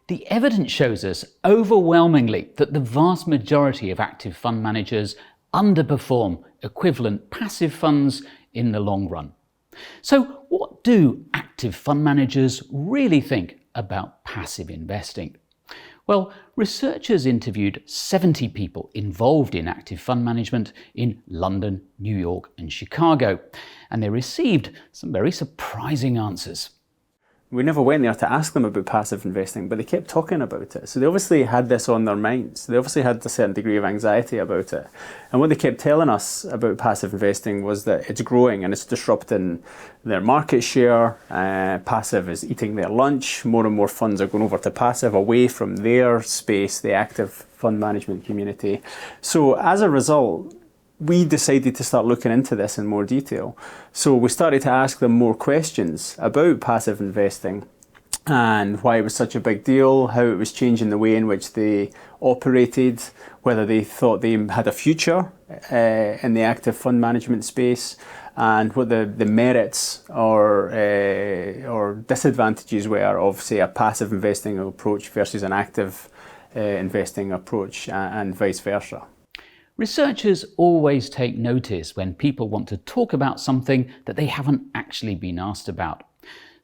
The evidence shows us overwhelmingly that the vast majority of active fund managers underperform equivalent passive funds in the long run. So what do active fund managers really think about passive investing? Well, researchers interviewed 70 people involved in active fund management in London, New York and Chicago, and they received some very surprising answers. We never went there to ask them about passive investing, but they kept talking about it. So they obviously had this on their minds. They obviously had a certain degree of anxiety about it. And what they kept telling us about passive investing was that it's growing and it's disrupting their market share. Passive is eating their lunch. More and more funds are going over to passive, away from their space, the active fund management community. So as a result, we decided to start looking into this in more detail. So we started to ask them more questions about passive investing and why it was such a big deal, how it was changing the way in which they operated, whether they thought they had a future in the active fund management space, and what the merits or disadvantages were of, say, a passive investing approach versus an active investing approach, and vice versa. Researchers always take notice when people want to talk about something that they haven't actually been asked about.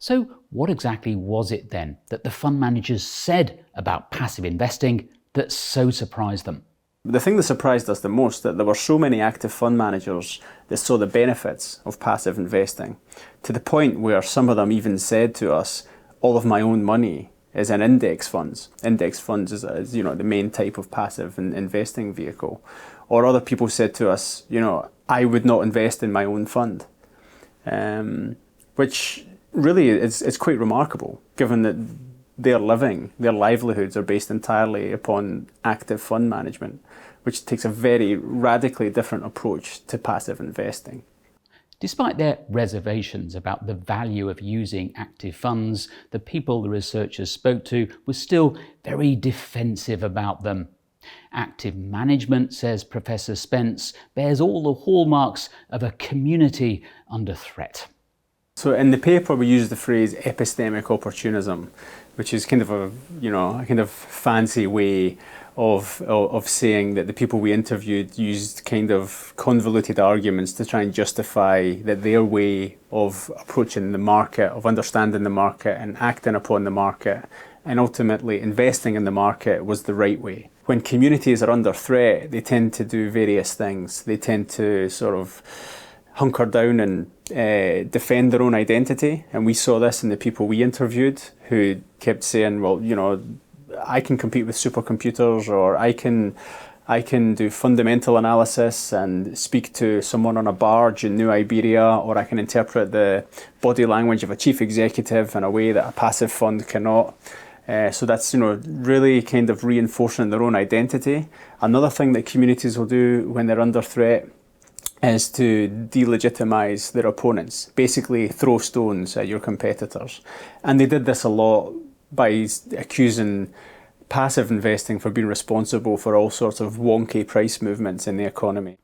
So what exactly was it then that the fund managers said about passive investing that so surprised them? The thing that surprised us the most, that there were so many active fund managers that saw the benefits of passive investing, to the point where some of them even said to us, all of my own money is in index funds. Index funds is the main type of passive investing vehicle. Or other people said to us, I would not invest in my own fund, which really is quite remarkable, given that their livelihoods are based entirely upon active fund management, which takes a very radically different approach to passive investing. Despite their reservations about the value of using active funds, the people the researchers spoke to were still very defensive about them. Active management, says Professor Spence, bears all the hallmarks of a community under threat. So in the paper we use the phrase epistemic opportunism, which is kind of a fancy way of saying that the people we interviewed used kind of convoluted arguments to try and justify that their way of approaching the market, of understanding the market and acting upon the market and ultimately investing in the market was the right way. When communities are under threat, they tend to do various things. They tend to sort of hunker down and defend their own identity. And we saw this in the people we interviewed who kept saying, well, I can compete with supercomputers, or I can do fundamental analysis and speak to someone on a barge in New Iberia, or I can interpret the body language of a chief executive in a way that a passive fund cannot. So that's really kind of reinforcing their own identity. Another thing that communities will do when they're under threat is to delegitimize their opponents, basically throw stones at your competitors. And they did this a lot by accusing passive investing for being responsible for all sorts of wonky price movements in the economy.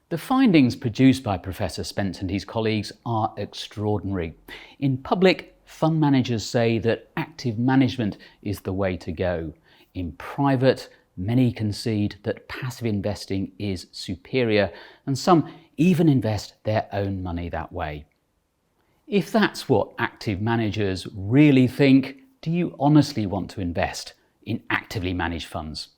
The findings produced by Professor Spence and his colleagues are extraordinary. In public, fund managers say that active management is the way to go. In private, many concede that passive investing is superior, and some even invest their own money that way. If that's what active managers really think, do you honestly want to invest in actively managed funds?